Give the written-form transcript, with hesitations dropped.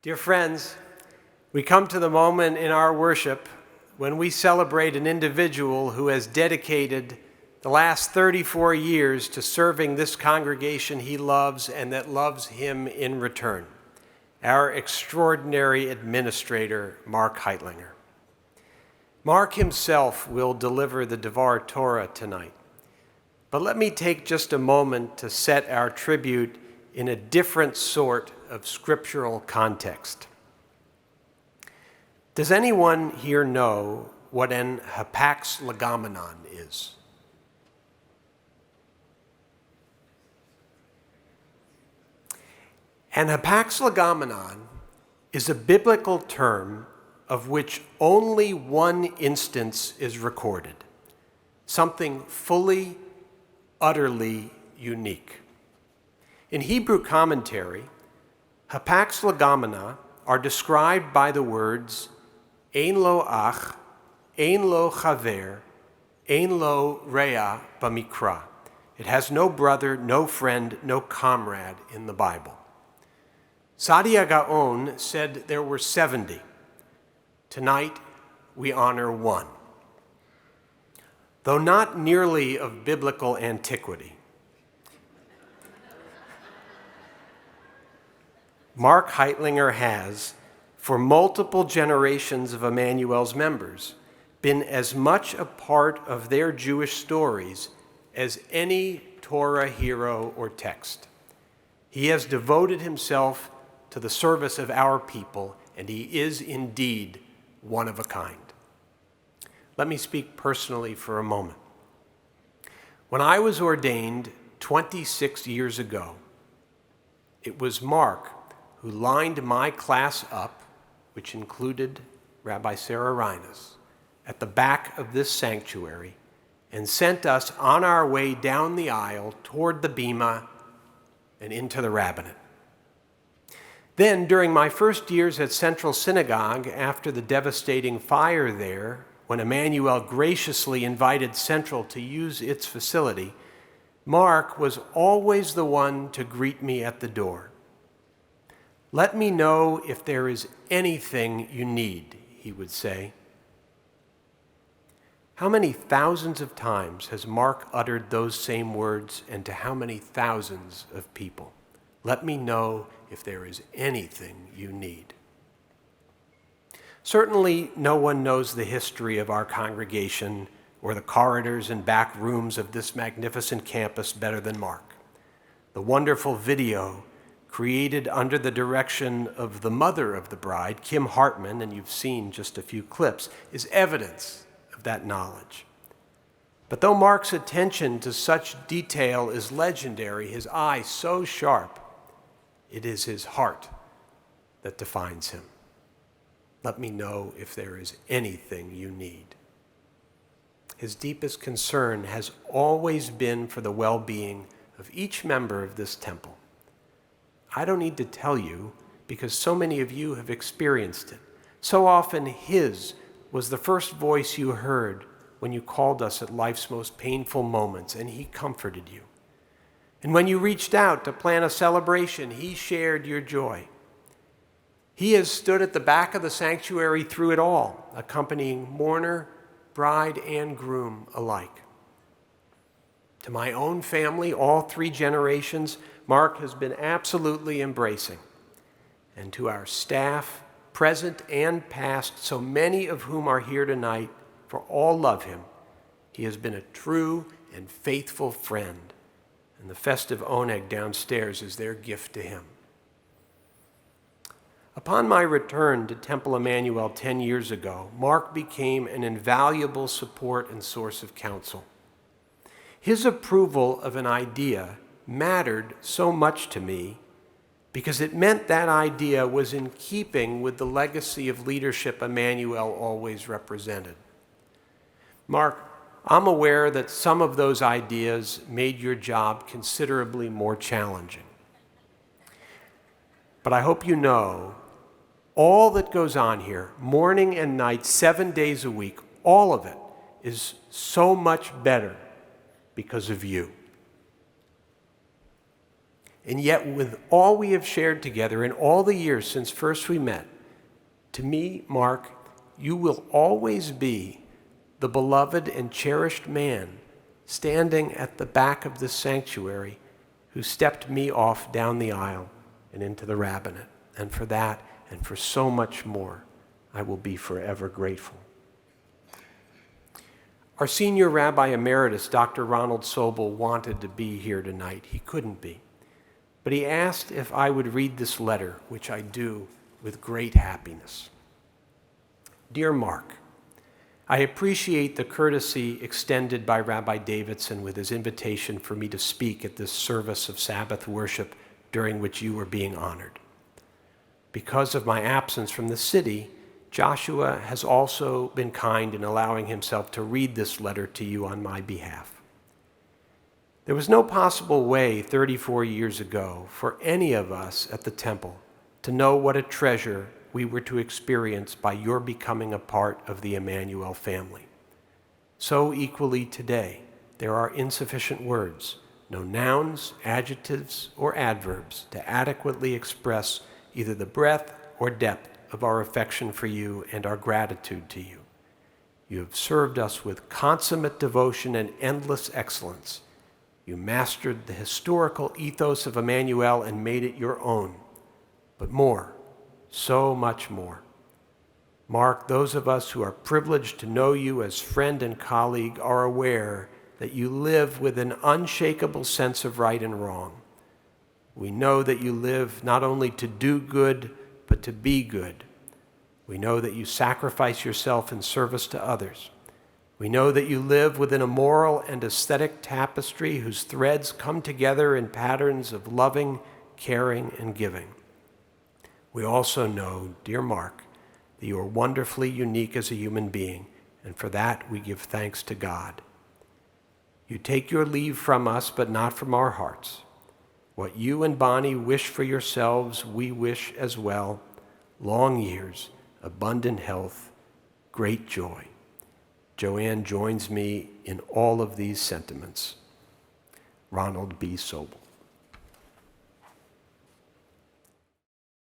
Dear friends, we come to the moment in our worship when we celebrate an individual who has dedicated the last 34 years to serving this congregation he loves and that loves him in return, our extraordinary administrator, Mark Heitlinger. Mark himself will deliver the Devar Torah tonight, but let me take just a moment to set our tribute in a different sort of scriptural context. Does anyone here know what an hapax legomenon is? An hapax legomenon is a biblical term of which only one instance is recorded, something fully, utterly unique. In Hebrew commentary, hapax legomena are described by the words ein lo ach, ein lo chaver, ein lo rea b'mikra. It has no brother, no friend, no comrade in the Bible. Saadia Gaon said there were 70. Tonight, we honor one. Though not nearly of biblical antiquity, Mark Heitlinger has, for multiple generations of Emanu-El's members, been as much a part of their Jewish stories as any Torah hero or text. He has devoted himself to the service of our people, and he is indeed one of a kind. Let me speak personally for a moment. When I was ordained 26 years ago, it was Mark who lined my class up, which included Rabbi Sarah Reines, at the back of this sanctuary and sent us on our way down the aisle toward the bima and into the rabbinate. Then, during my first years at Central Synagogue, after the devastating fire there, when Emanu-El graciously invited Central to use its facility, Mark was always the one to greet me at the door. "Let me know if there is anything you need," he would say. How many thousands of times has Mark uttered those same words, and to how many thousands of people? Let me know if there is anything you need. Certainly, no one knows the history of our congregation or the corridors and back rooms of this magnificent campus better than Mark. The wonderful video created under the direction of the mother of the bride, Kim Hartman, and you've seen just a few clips, is evidence of that knowledge. But though Mark's attention to such detail is legendary, his eye so sharp, it is his heart that defines him. Let me know if there is anything you need. His deepest concern has always been for the well-being of each member of this temple. I don't need to tell you because so many of you have experienced it. So often his was the first voice you heard when you called us at life's most painful moments, and he comforted you. And when you reached out to plan a celebration, he shared your joy. He has stood at the back of the sanctuary through it all, accompanying mourner, bride, and groom alike. To my own family, all 3 generations, Mark has been absolutely embracing. And to our staff, present and past, so many of whom are here tonight, for all love him, he has been a true and faithful friend. And the festive oneg downstairs is their gift to him. Upon my return to Temple Emanu-El 10 years ago, Mark became an invaluable support and source of counsel. His approval of an idea mattered so much to me because it meant that idea was in keeping with the legacy of leadership Emanu-El always represented. Mark, I'm aware that some of those ideas made your job considerably more challenging. But I hope you know all that goes on here, morning and night, 7 days a week, all of it is so much better because of you. And yet, with all we have shared together in all the years since first we met, to me, Mark, you will always be the beloved and cherished man standing at the back of this sanctuary who stepped me off down the aisle and into the rabbinate. And for that, and for so much more, I will be forever grateful. Our senior Rabbi Emeritus, Dr. Ronald Sobel, wanted to be here tonight. He couldn't be. But he asked if I would read this letter, which I do with great happiness. Dear Mark, I appreciate the courtesy extended by Rabbi Davidson with his invitation for me to speak at this service of Sabbath worship during which you were being honored. Because of my absence from the city, Joshua has also been kind in allowing himself to read this letter to you on my behalf. There was no possible way 34 years ago for any of us at the temple to know what a treasure we were to experience by your becoming a part of the Emanu-El family. So equally today, there are insufficient words, no nouns, adjectives, or adverbs to adequately express either the breadth or depth of our affection for you and our gratitude to you. You have served us with consummate devotion and endless excellence. You mastered the historical ethos of Emanu-El and made it your own. But more, so much more. Mark, those of us who are privileged to know you as friend and colleague are aware that you live with an unshakable sense of right and wrong. We know that you live not only to do good, but to be good. We know that you sacrifice yourself in service to others. We know that you live within a moral and aesthetic tapestry whose threads come together in patterns of loving, caring, and giving. We also know, dear Mark, that you are wonderfully unique as a human being, and for that we give thanks to God. You take your leave from us, but not from our hearts. What you and Bonnie wish for yourselves, we wish as well. Long years, abundant health, great joy. Joanne joins me in all of these sentiments. Ronald B. Sobel.